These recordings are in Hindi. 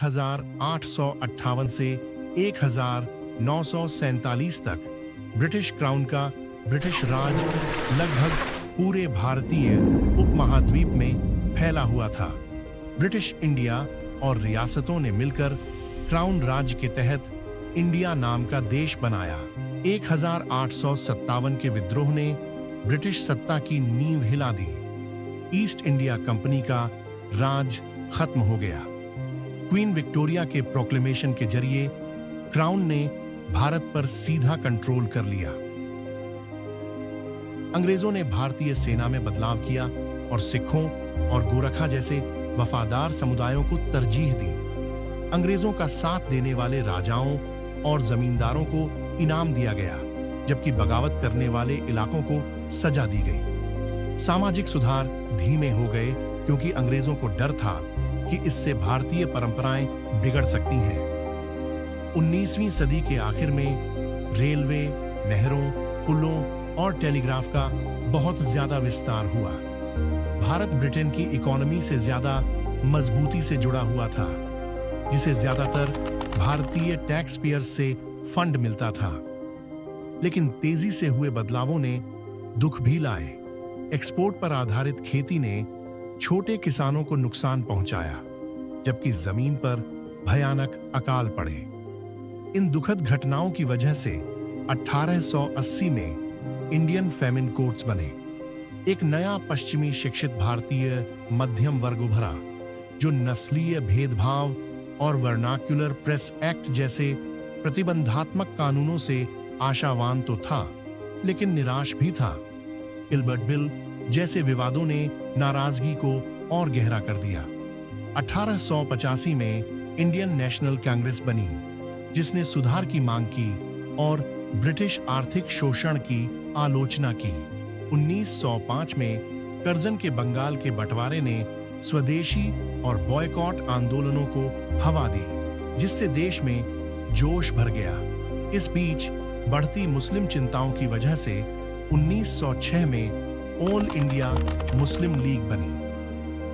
1858 से 1947 तक ब्रिटिश क्राउन का ब्रिटिश राज लगभग पूरे भारतीय उपमहाद्वीप में फैला हुआ था। ब्रिटिश इंडिया और रियासतों ने मिलकर क्राउन राज्य के तहत इंडिया नाम का देश बनाया। 1857 के विद्रोह ने ब्रिटिश सत्ता की नींव हिला दी। ईस्ट इंडिया कंपनी का राज खत्म हो गया। क्वीन विक्टोरिया के प्रोक्लेमेशन के जरिए क्राउन ने भारत पर सीधा कंट्रोल कर लिया। अंग्रेजों ने भारतीय सेना में बदलाव किया और सिखों और गोरखा जैसे वफादार समुदायों को तरजीह दी। अंग्रेजों का साथ देने वाले राजाओं और जमींदारों को इनाम दिया गया, जबकि बगावत करने वाले इलाकों को सजा दी गई। सामाजिक सुधार धीमे हो गए क्योंकि अंग्रेजों को डर था कि इससे भारतीय परंपराएं बिगड़ सकती हैं। 19वीं सदी के आखिर में रेलवे, नहरों, पुलों और टेलीग्राफ का बहुत ज्यादा विस्तार हुआ। भारत ब्रिटेन की इकोनॉमी से ज्यादा मजबूती से जुड़ा हुआ था, जिसे ज्यादातर भारतीय टैक्स पेयर्स से फंड मिलता था। लेकिन तेजी से हुए बदलावों ने दुख भी लाए। एक्सपोर्ट पर आधारित खेती ने छोटे किसानों को नुकसान पहुंचाया, जबकि जमीन पर भयानक अकाल पड़े। इन दुखद घटनाओं की वजह से 1880 में इंडियन फेमिन कोड्स बने। एक नया पश्चिमी शिक्षित भारतीय मध्यम वर्ग उभरा, जो नस्लीय भेदभाव और वर्नाक्युलर प्रेस एक्ट जैसे प्रतिबंधात्मक कानूनों से आशावान तो था, लेकिन निराश भी था। इल्बर्ट बिल जैसे विवादों ने नाराजगी को और गहरा कर दिया। 1885 में इंडियन नेशनल कांग्रेस बनी, जिसने सुधार की मांग की और ब्रिटिश आर्थिक शोषण की आलोचना की। 1905 में कर्जन के बंगाल के बंटवारे ने स्वदेशी और बॉयकॉट आंदोलनों को हवा दी, जिससे देश में जोश भर गया। इस बीच बढ़ती मुस्लिम चिंताओं की वजह से 1906 में ऑल इंडिया मुस्लिम लीग बनी।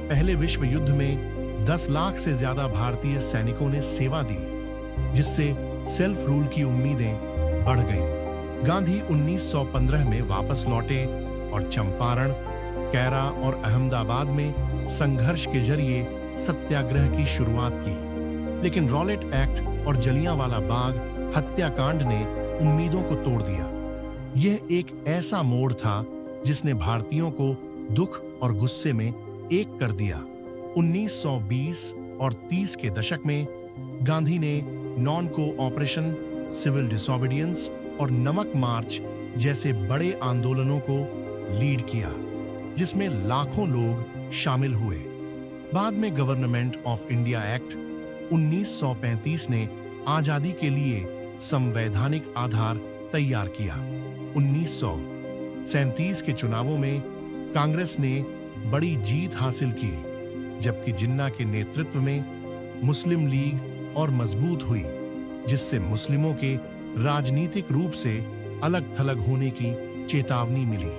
पहले विश्व युद्ध में 10 लाख से ज्यादा भारतीय सैनिकों ने सेवा दी, जिससे सेल्फ रूल की उम्मीदें बढ़ गईं। गांधी 1915 में वापस लौटे और चंपारण, कैरा और अहमदाबाद में संघर्ष के जरिए सत्याग्रह की शुरुआत की। लेकिन रॉलेट एक्ट और जलियांवाला बाग हत्याकांड ने उम्मीदों को तोड़ दिया। यह एक ऐसा मोड़ था जिसने भारतीयों को दुख और गुस्से में एक कर दिया। 1920 और 30 के दशक में गांधी ने नॉन कोऑपरेशन, सिविल डिसोबीडियंस और नमक मार्च जैसे बड़े आंदोलनों को लीड किया, जिसमें लाखों लोग शामिल हुए। बाद में गवर्नमेंट ऑफ इंडिया एक्ट 1935 ने आजादी के लिए संवैधानिक आधार तैयार किया। 1937 के चुनावों में कांग्रेस ने बड़ी जीत हासिल की, जबकि जिन्ना के नेतृत्व में मुस्लिम लीग और मजबूत हुई, जिससे मुस्लिमों के राजनीतिक रूप से अलग थलग होने की चेतावनी मिली।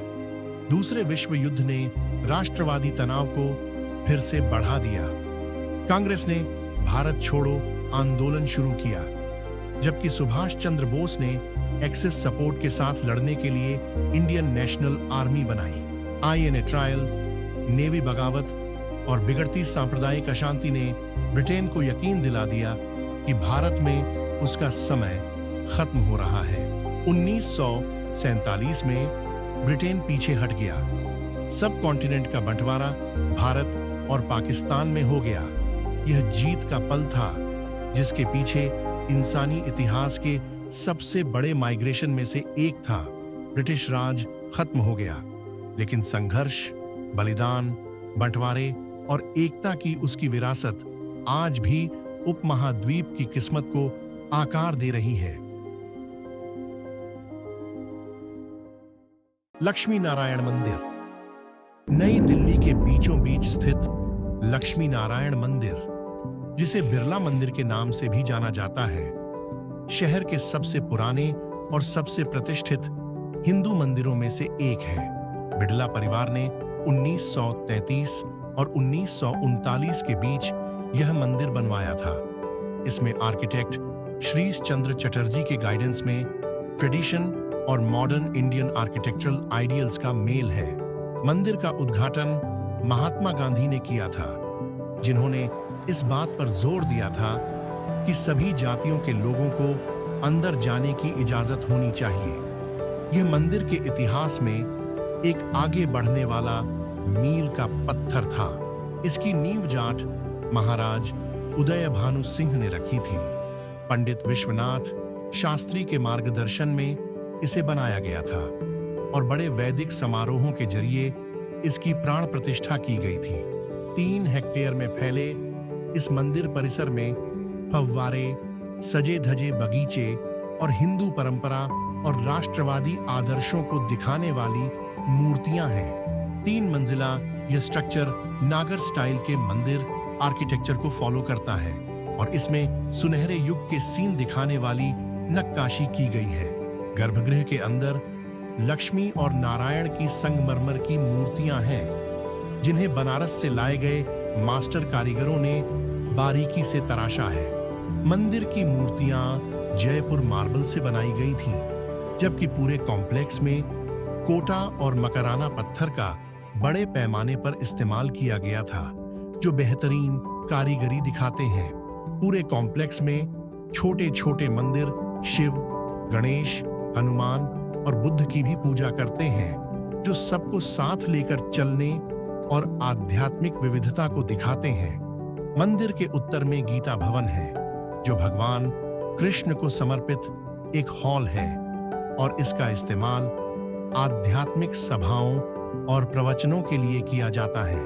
दूसरे विश्व युद्ध ने राष्ट्रवादी तनाव को फिर से बढ़ा दिया। कांग्रेस ने भारत छोड़ो आंदोलन शुरू किया, जबकि सुभाष चंद्र बोस ने एक्सिस सपोर्ट के साथ लड़ने के लिए इंडियन नेशनल आर्मी बनाई। आईएनए ट्रायल, नेवी बगावत और बिगड़ती सांप्रदायिक अशांति ने ब्रिटेन को यकीन दिला दिया कि भारत में उसका समय खत्म हो रहा है। 1947 में ब्रिटेन पीछे हट गया। सब कॉन्टिनेंट का बंटवारा भारत और पाकिस्तान में हो गया। यह जीत का पल था, जिसके पीछे इंसानी इतिहास के सबसे बड़े माइग्रेशन में से एक था। ब्रिटिश राज खत्म हो गया, लेकिन संघर्ष, बलिदान, बंटवारे और एकता की उसकी विरासत आज भी उपमहाद्वीप की किस्मत को आकार दे रही है। लक्ष्मी नारायण मंदिर। नई दिल्ली के बीचों बीच स्थित लक्ष्मी नारायण मंदिर, जिसे बिरला मंदिर के नाम से भी जाना जाता है, शहर के सबसे पुराने और सबसे प्रतिष्ठित हिंदू मंदिरों में से एक है। बिड़ला परिवार ने 1933 और 1939 के बीच यह मंदिर बनवाया था। इसमें आर्किटेक्ट श्रीश चंद्र चटर्जी के गाइडेंस में ट्रेडिशन और मॉडर्न इंडियन आर्किटेक्चरल आइडियल्स का मेल है। मंदिर का उद्घाटन महात्मा गांधी ने किया था, जिन्होंने इस बात पर जोर दिया था कि सभी जातियों के लोगों को अंदर जाने की इजाजत होनी चाहिए। यह मंदिर के इतिहास में एक आगे बढ़ने वाला मील का पत्थर था। इसकी नींव जाट महाराज उदय भानु सिंह ने रखी थी। पंडित विश्वनाथ शास्त्री के मार्गदर्शन में इसे बनाया गया था और बड़े वैदिक समारोहों के जरिए इसकी प्राण प्रतिष्ठा की गई थी। 3 हेक्टेयर में फैले इस मंदिर परिसर में फव्वारे, सजे धजे बगीचे और हिंदू परंपरा और राष्ट्रवादी आदर्शों को दिखाने वाली मूर्तियां हैं। 3 मंजिला यह स्ट्रक्चर नागर स्टाइल के मंदिर आर्किटेक्चर को फॉलो करता है और इसमें सुनहरे युग के सीन दिखाने वाली नक्काशी की गई है। गर्भगृह के अंदर लक्ष्मी और नारायण की संगमरमर की मूर्तियां हैं, जिन्हें बनारस से लाए गए मास्टर कारीगरों ने बारीकी से तराशा है। मंदिर की मूर्तियां जयपुर मार्बल से बनाई गई थीं, जबकि पूरे कॉम्प्लेक्स में कोटा और मकराना पत्थर का बड़े पैमाने पर इस्तेमाल किया गया था, जो बेहतरीन कारीगरी दिखाते हैं। पूरे कॉम्प्लेक्स में छोटे छोटे मंदिर शिव, गणेश, हनुमान और बुद्ध की भी पूजा करते हैं, जो सबको साथ लेकर चलने और आध्यात्मिक विविधता को दिखाते हैं। मंदिर के उत्तर में गीता भवन है, जो भगवान कृष्ण को समर्पित एक हॉल है और इसका इस्तेमाल आध्यात्मिक सभाओं और प्रवचनों के लिए किया जाता है।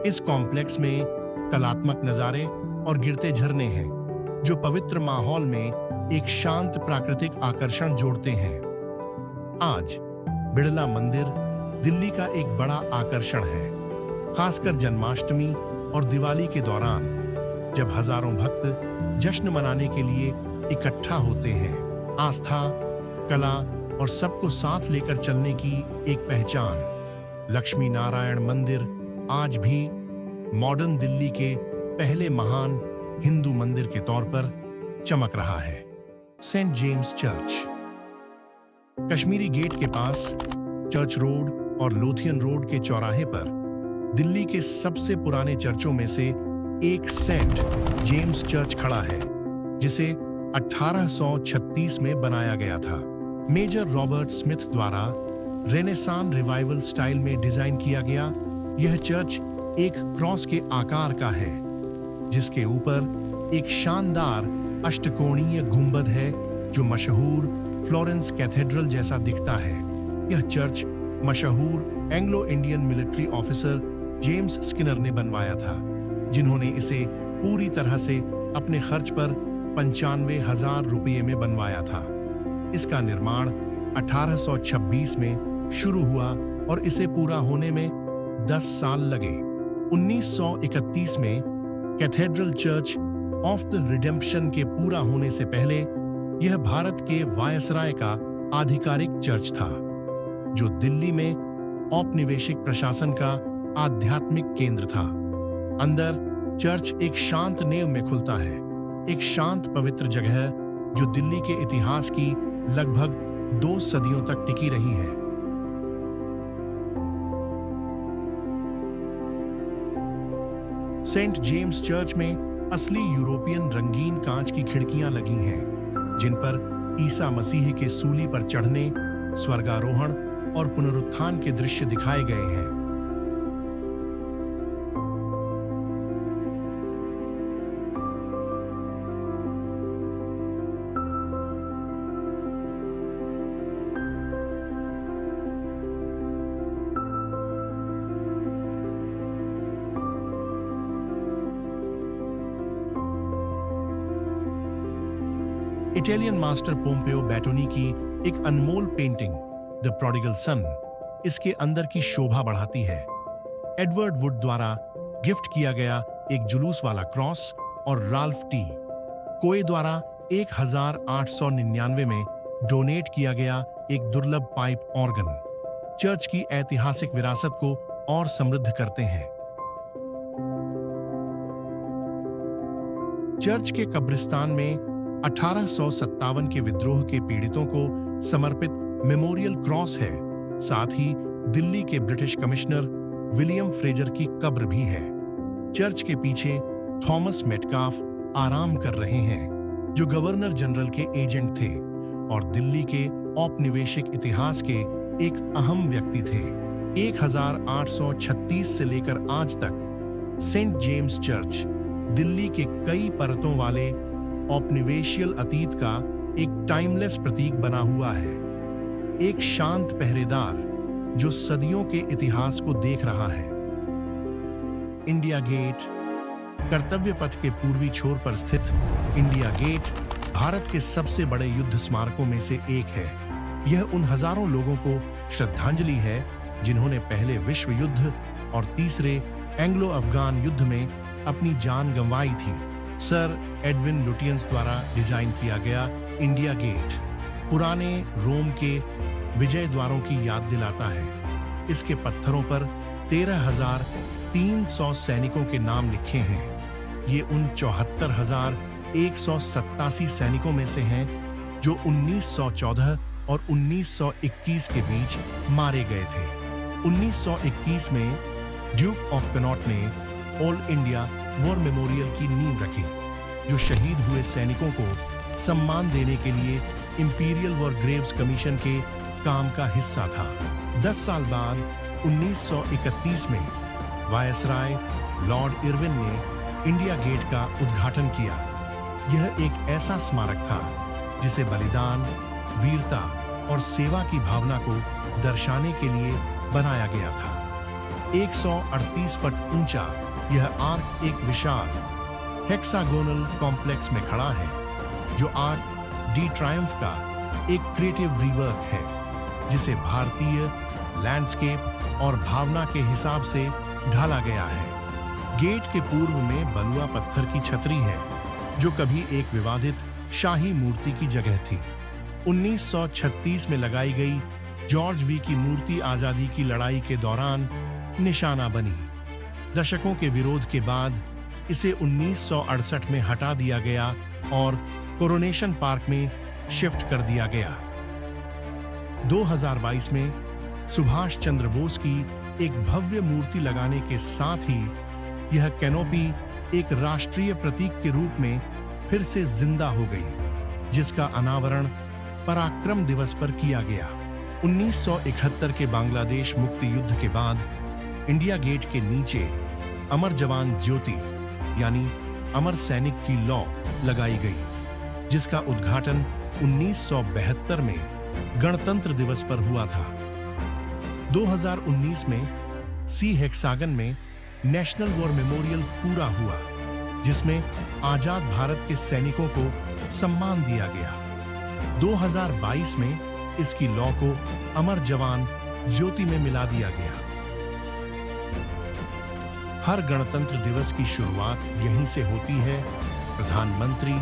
इस कॉम्प्लेक्स में कलात्मक नजारे और गिरते झरने हैं, जो पवित्र माहौल में एक शांत प्राकृतिक आकर्षण जोड़ते हैं। आज बिड़ला मंदिर दिल्ली का एक बड़ा आकर्षण है, खासकर जन्माष्टमी और दिवाली के दौरान, जब हजारों भक्त जश्न मनाने के लिए इकट्ठा होते हैं। आस्था, कला और सबको साथ लेकर चलने की एक पहचान। लक्ष्मी नारायण मंदिर आज भी मॉडर्न दिल्ली के पहले महान हिंदू मंदिर के तौर पर चमक रहा है। Saint James church Kashmiri gate के पास चर्च रोड और लोथियन रोड के चौराहे पर दिल्ली के सबसे पुराने चर्चों में से एक सेंट जेम्स चर्च खड़ा है, जिसे 1836 में बनाया गया था। मेजर रॉबर्ट स्मिथ द्वारा रेनेसां रिवाइवल स्टाइल में डिजाइन किया गया यह चर्च एक क्रॉस के आकार का है, जिसके ऊपर एक शानदार अष्टकोणीय गुंबद है, जो मशहूर फ्लोरेंस कैथेड्रल जैसा दिखता है। यह चर्च मशहूर Anglo Indian military officer James Skinner ने बनवाया था, जिन्होंने इसे पूरी तरह से अपने खर्च पर 95,000 रुपये में बनवाया था। इसका निर्माण 1826 में शुरू हुआ और इसे पूरा होने में 10 साल लगे। 1931 में cathedral church of the redemption के पूरा होने से पहले यह भारत के वायसराय का आधिकारिक चर्च था, जो दिल्ली में औपनिवेशिक प्रशासन का आध्यात्मिक केंद्र था। अंदर चर्च एक शांत नेव में खुलता है, एक शांत पवित्र जगह जो दिल्ली के इतिहास की लगभग 2 सदियों तक टिकी रही है। सेंट जेम्स चर्च में असली यूरोपियन रंगीन कांच की खिड़कियां लगी हैं, जिन पर ईसा मसीह के सूली पर चढ़ने, स्वर्गारोहण और पुनरुत्थान के दृश्य दिखाए गए हैं। इटालियन मास्टर पोम्पेओ बैटोनी की एक अनमोल पेंटिंग द प्रोडिगल सन इसके अंदर की शोभा बढ़ाती है। एडवर्ड वुड द्वारा गिफ्ट किया गया एक जुलूस वाला क्रॉस और राल्फ टी कोए द्वारा 1899 में डोनेट किया गया एक दुर्लभ पाइप ऑर्गन चर्च की ऐतिहासिक विरासत को और समृद्ध करते हैं। चर्च के कब्रिस्तान में 1857 के विद्रोह के पीड़ितों को समर्पित मेमोरियल क्रॉस है। साथ ही दिल्ली के ब्रिटिश कमिश्नर विलियम फ्रेजर की कब्र भी है। चर्च के पीछे थॉमस मेटकाफ आराम कर रहे हैं, जो गवर्नर जनरल के एजेंट थे और दिल्ली के औपनिवेशिक इतिहास के एक अहम व्यक्ति थे। 1836 से लेकर आज तक सेंट जेम्स चर्च दिल्ली के कई परतों वाले औपनिवेशियल अतीत का एक टाइमलेस प्रतीक बना हुआ है। एक शांत पहरेदार जो सदियों के इतिहास को देख रहा है। इंडिया गेट, कर्तव्य पथ के पूर्वी छोर पर स्थित इंडिया गेट भारत के सबसे बड़े युद्ध स्मारकों में से एक है। यह उन हजारों लोगों को श्रद्धांजलि है जिन्होंने पहले विश्व युद्ध और तीसरे एंग्लो अफगान युद्ध में अपनी जान गंवाई थी। सर एडविन लुटियंस द्वारा डिजाइन किया गया इंडिया गेट पुराने रोम के विजय द्वारों की याद दिलाता है। इसके पत्थरों पर 13,300 सैनिकों के नाम लिखे हैं। ये उन 74,187 सैनिकों में से हैं जो 1914 और 1921 के बीच मारे गए थे। 1921 में ड्यूक ऑफ कनॉट ने ऑल इंडिया वॉर मेमोरियल की नींव रखी, जो शहीद हुए सैनिकों को सम्मान देने के लिए इंपीरियल वॉर ग्रेव्स कमीशन के काम का हिस्सा था। 10 साल बाद 1931 में वायसराय लॉर्ड इरविन ने इंडिया गेट का उद्घाटन किया। यह एक ऐसा स्मारक था जिसे बलिदान, वीरता और सेवा की भावना को दर्शाने के लिए बनाया गया था। 138 फुट ऊंचा यह आर्क एक विशाल हेक्सागोनल कॉम्प्लेक्स में खड़ा है, जो आर्क डी ट्रायम्फ का एक क्रिएटिव रिवर्क है, जिसे भारतीय लैंडस्केप और भावना के हिसाब से ढाला गया है। गेट के पूर्व में बलुआ पत्थर की छतरी है, जो कभी एक विवादित शाही मूर्ति की जगह थी। 1936 में लगाई गई जॉर्ज वी की मूर्ति आजादी की लड़ाई के दौरान निशाना बनी। दशकों के विरोध के बाद इसे 1968 में हटा दिया गया और कोरोनेशन पार्क में शिफ्ट कर दिया गया। 2022 में सुभाष चंद्र बोस की एक भव्य मूर्ति लगाने के साथ ही यह कैनोपी एक राष्ट्रीय प्रतीक के रूप में फिर से जिंदा हो गई, जिसका अनावरण पराक्रम दिवस पर किया गया। 1971 के बांग्लादेश मुक्ति युद्ध के बाद इंडिया गेट के नीचे अमर जवान ज्योति यानी अमर सैनिक की लौ लगाई गई, जिसका उद्घाटन 1972 में गणतंत्र दिवस पर हुआ था। 2019 में सी हेक्सागन में नेशनल वॉर मेमोरियल पूरा हुआ, जिसमें आजाद भारत के सैनिकों को सम्मान दिया गया। 2022 में इसकी लौ को अमर जवान ज्योति में मिला दिया गया। हर गणतंत्र दिवस की शुरुआत यहीं से होती है। प्रधानमंत्री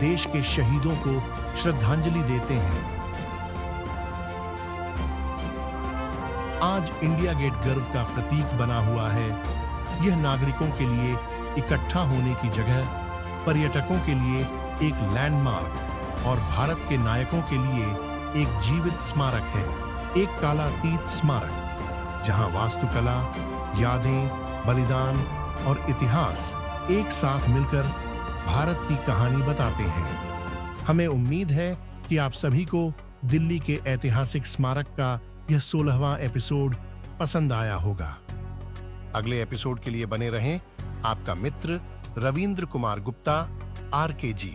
देश के शहीदों को श्रद्धांजलि देते हैं। आज इंडिया गेट गर्व का प्रतीक बना हुआ है। यह नागरिकों के लिए इकट्ठा होने की जगह, पर्यटकों के लिए एक लैंडमार्क और भारत के नायकों के लिए एक जीवित स्मारक है। एक कालातीत स्मारक जहां वास्तुकला, यादें, बलिदान और इतिहास एक साथ मिलकर भारत की कहानी बताते हैं। हमें उम्मीद है कि आप सभी को दिल्ली के ऐतिहासिक स्मारक का यह 16वां एपिसोड पसंद आया होगा। अगले एपिसोड के लिए बने रहें। आपका मित्र रविंद्र कुमार गुप्ता, RKG।